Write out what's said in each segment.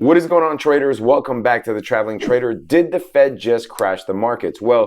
What is going on, traders? Welcome back to the Traveling Trader. Did the Fed just crash the markets? Well,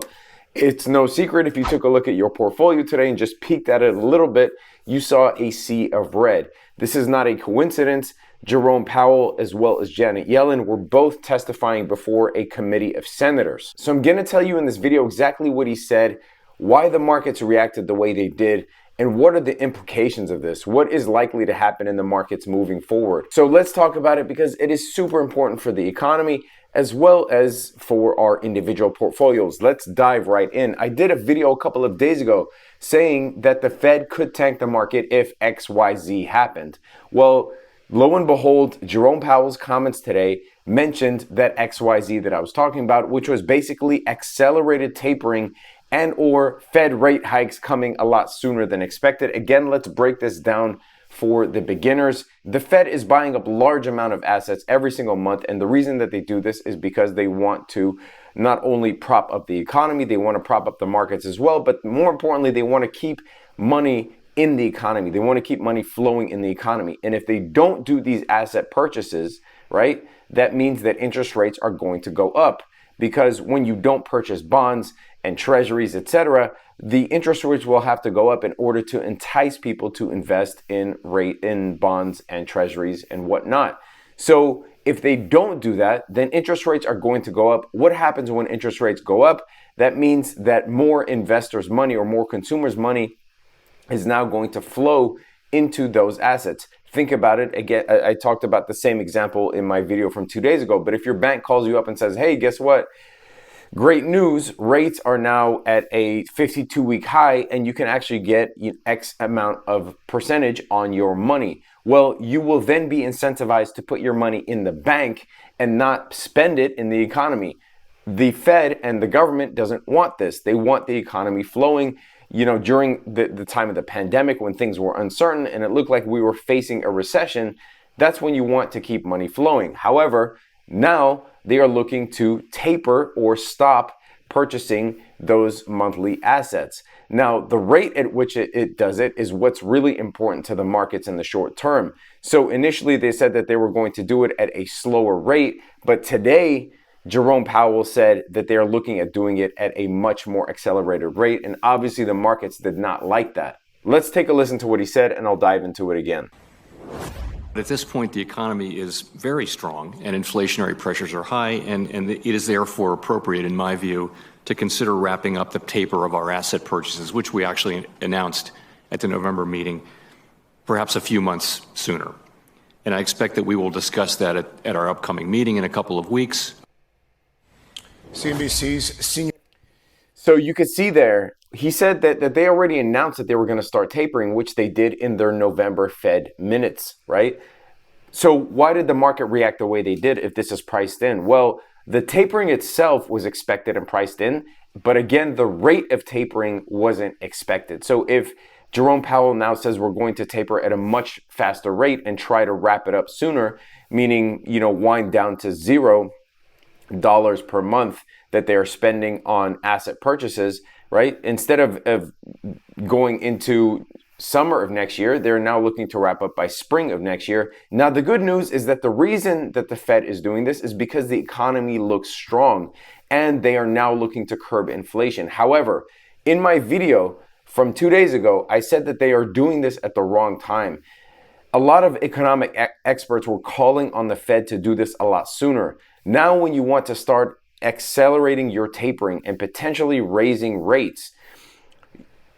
it's no secret if you took a look at your portfolio today and just peeked at it a little bit, you saw a sea of red. This is not a coincidence. Jerome Powell as well as Janet Yellen were both testifying before a committee of senators. So I'm going to tell you in this video exactly what he said, why the markets reacted the way they did, and what are the implications of this? What is likely to happen in the markets moving forward? So let's talk about it because it is super important for the economy as well as for our individual portfolios. Let's dive right in. I did a video a couple of days ago saying that the Fed could tank the market if XYZ happened. Well, lo and behold, Jerome Powell's comments today mentioned that XYZ that I was talking about, which was basically accelerated tapering and or Fed rate hikes coming a lot sooner than expected. Again, let's break this down for the beginners. The Fed is buying up large amount of assets every single month, and the reason that they do this is because they want to not only prop up the economy, they want to prop up the markets as well, but more importantly, they want to keep money in the economy. They want to keep money flowing in the economy. And if they don't do these asset purchases, right, that means that interest rates are going to go up. Because when you don't purchase bonds and treasuries, etc., the interest rates will have to go up in order to entice people to invest in bonds and treasuries and whatnot. So if they don't do that, then interest rates are going to go up. What happens when interest rates go up? That means that more investors' money or more consumers' money is now going to flow into those assets. Think about it. Again, I talked about the same example in my video from 2 days ago, but if your bank calls you up and says, hey, guess what? Great news, rates are now at a 52-week high and you can actually get X amount of percentage on your money. Well, you will then be incentivized to put your money in the bank and not spend it in the economy. The Fed and the government doesn't want this. They want the economy flowing. During the time of the pandemic when things were uncertain and it looked like we were facing a recession, that's when you want to keep money flowing. However, now they are looking to taper or stop purchasing those monthly assets. Now, the rate at which it does it is what's really important to the markets in the short term. So initially they said that they were going to do it at a slower rate, but today Jerome Powell said that they're looking at doing it at a much more accelerated rate, and obviously the markets did not like that. Let's take a listen to what he said, and I'll dive into it again. At this point, the economy is very strong, and inflationary pressures are high, and it is therefore appropriate, in my view, to consider wrapping up the taper of our asset purchases, which we actually announced at the November meeting, perhaps a few months sooner. And I expect that we will discuss that at our upcoming meeting in a couple of weeks. CNBC's senior. So you could see there, he said that they already announced that they were going to start tapering, which they did in their November Fed minutes, right? So why did the market react the way they did if this is priced in? Well, the tapering itself was expected and priced in, but again, the rate of tapering wasn't expected. So if Jerome Powell now says we're going to taper at a much faster rate and try to wrap it up sooner, meaning, wind down to $0 per month that they're spending on asset purchases, right? Instead of going into summer of next year, they're now looking to wrap up by spring of next year. Now, the good news is that the reason that the Fed is doing this is because the economy looks strong and they are now looking to curb inflation. However, in my video from 2 days ago, I said that they are doing this at the wrong time. A lot of economic experts were calling on the Fed to do this a lot sooner. Now, when you want to start accelerating your tapering and potentially raising rates,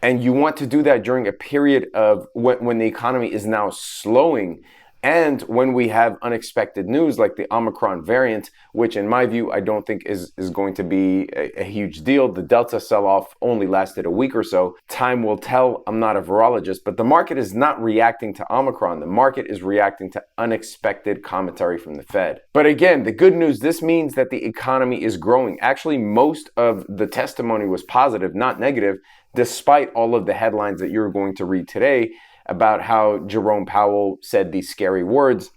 and you want to do that during a period of when the economy is now slowing, and when we have unexpected news like the Omicron variant, which in my view, I don't think is going to be a huge deal. The Delta sell-off only lasted a week or so. Time will tell. I'm not a virologist, but the market is not reacting to Omicron. The market is reacting to unexpected commentary from the Fed. But again, the good news, this means that the economy is growing. Actually, most of the testimony was positive, not negative, despite all of the headlines that you're going to read today about how Jerome Powell said these scary words.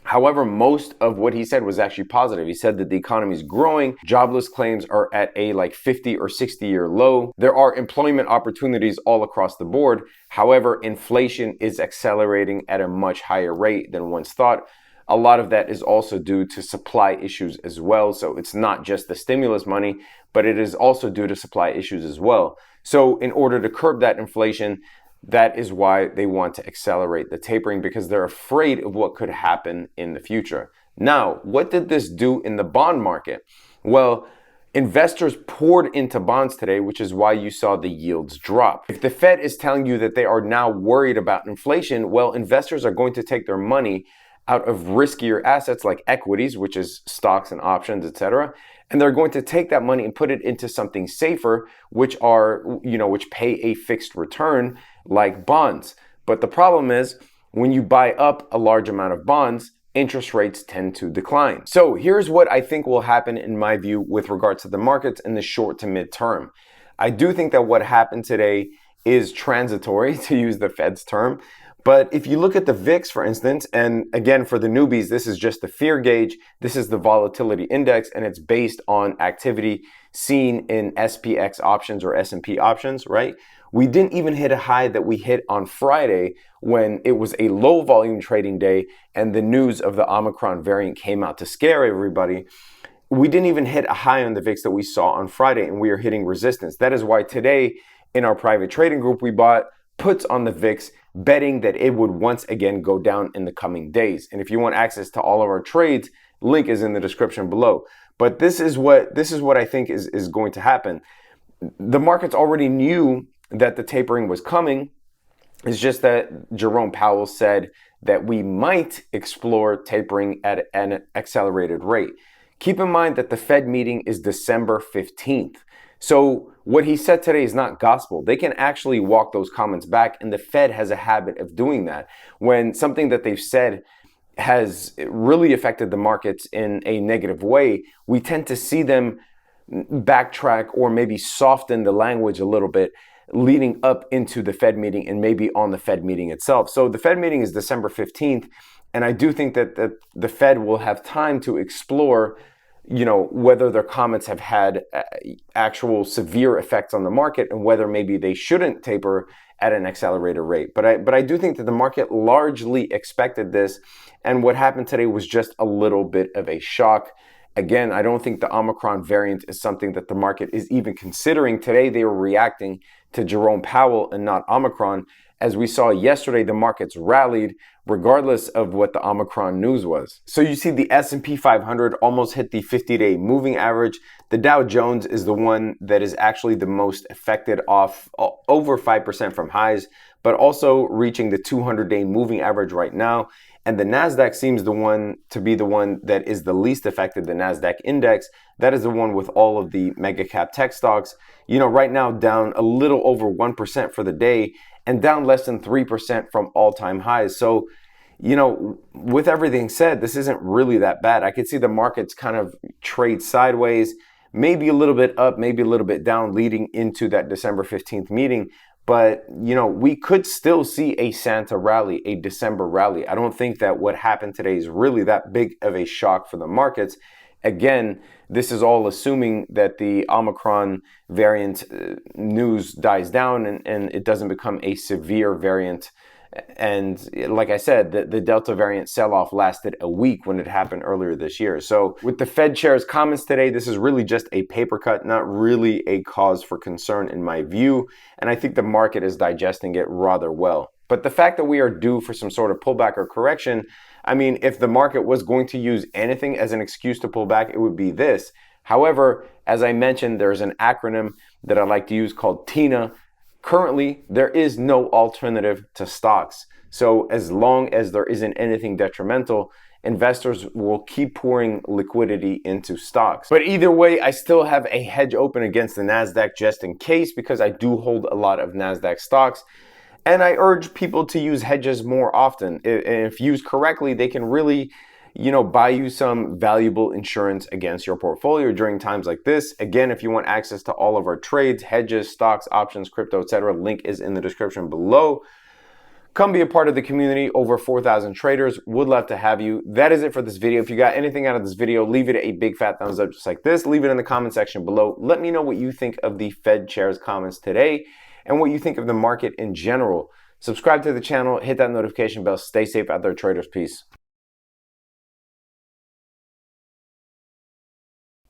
However, most of what he said was actually positive. He said that the economy is growing, jobless claims are at a 50 or 60-year low. There are employment opportunities all across the board. However, inflation is accelerating at a much higher rate than once thought. a lot of that is also due to supply issues as well. So it's not just the stimulus money, but it is also due to supply issues as well. So in order to curb that inflation, that is why they want to accelerate the tapering, because they're afraid of what could happen in the future. Now, what did this do in the bond market? Well, investors poured into bonds today, which is why you saw the yields drop. If the Fed is telling you that they are now worried about inflation, well, investors are going to take their money out of riskier assets like equities, which is stocks and options, etc. And they're going to take that money and put it into something safer, which pay a fixed return like bonds. But the problem is, when you buy up a large amount of bonds, interest rates tend to decline. So here's what I think will happen in my view with regards to the markets in the short to mid term. I do think that what happened today is transitory, to use the Fed's term. But if you look at the VIX, for instance, and again, for the newbies, this is just the fear gauge. This is the volatility index, and it's based on activity seen in SPX options or S&P options, right? We didn't even hit a high that we hit on Friday when it was a low volume trading day and the news of the Omicron variant came out to scare everybody. We didn't even hit a high on the VIX that we saw on Friday, and we are hitting resistance. That is why today in our private trading group, we bought puts on the VIX, betting that it would once again go down in the coming days. And if you want access to all of our trades, link is in the description below. But this is what I think is going to happen. The markets already knew that the tapering was coming. It's just that Jerome Powell said that we might explore tapering at an accelerated rate. Keep in mind that the Fed meeting is December 15th. So what he said today is not gospel. They can actually walk those comments back, and the Fed has a habit of doing that. When something that they've said has really affected the markets in a negative way, we tend to see them backtrack or maybe soften the language a little bit leading up into the Fed meeting and maybe on the Fed meeting itself. So the Fed meeting is December 15th, and I do think that the Fed will have time to explore whether their comments have had actual severe effects on the market and whether maybe they shouldn't taper at an accelerated rate. But I do think that the market largely expected this, and what happened today was just a little bit of a shock. Again, I don't think the Omicron variant is something that the market is even considering. Today, they were reacting to Jerome Powell and not Omicron. As we saw yesterday, the markets rallied regardless of what the Omicron news was. So you see the S&P 500 almost hit the 50-day moving average. The Dow Jones is the one that is actually the most affected, off over 5% from highs, but also reaching the 200-day moving average right now. And the NASDAQ seems to be the one that is the least affected, the NASDAQ index. That is the one with all of the mega cap tech stocks. Right now down a little over 1% for the day and down less than 3% from all-time highs. So, with everything said, this isn't really that bad. I could see the markets kind of trade sideways, maybe a little bit up, maybe a little bit down leading into that December 15th meeting. But, we could still see a Santa rally, a December rally. I don't think that what happened today is really that big of a shock for the markets. Again, this is all assuming that the Omicron variant news dies down and it doesn't become a severe variant. And like I said, the Delta variant sell-off lasted a week when it happened earlier this year. So with the Fed chair's comments today, this is really just a paper cut, not really a cause for concern in my view. And I think the market is digesting it rather well. But the fact that we are due for some sort of pullback or correction, I mean, if the market was going to use anything as an excuse to pull back, it would be this. However, as I mentioned, there's an acronym that I like to use called TINA. Currently, there is no alternative to stocks. So as long as there isn't anything detrimental, investors will keep pouring liquidity into stocks. But either way, I still have a hedge open against the NASDAQ just in case, because I do hold a lot of NASDAQ stocks. And I urge people to use hedges more often. And if used correctly, they can really, buy you some valuable insurance against your portfolio during times like this. Again, if you want access to all of our trades, hedges, stocks, options, crypto, etc., link is in the description below. Come be a part of the community. Over 4,000 traders. Would love to have you. That is it for this video. If you got anything out of this video, leave it a big fat thumbs up just like this. Leave it in the comment section below. Let me know what you think of the Fed chair's comments today and what you think of the market in general. Subscribe to the channel, hit that notification bell. Stay safe out there, traders. Peace.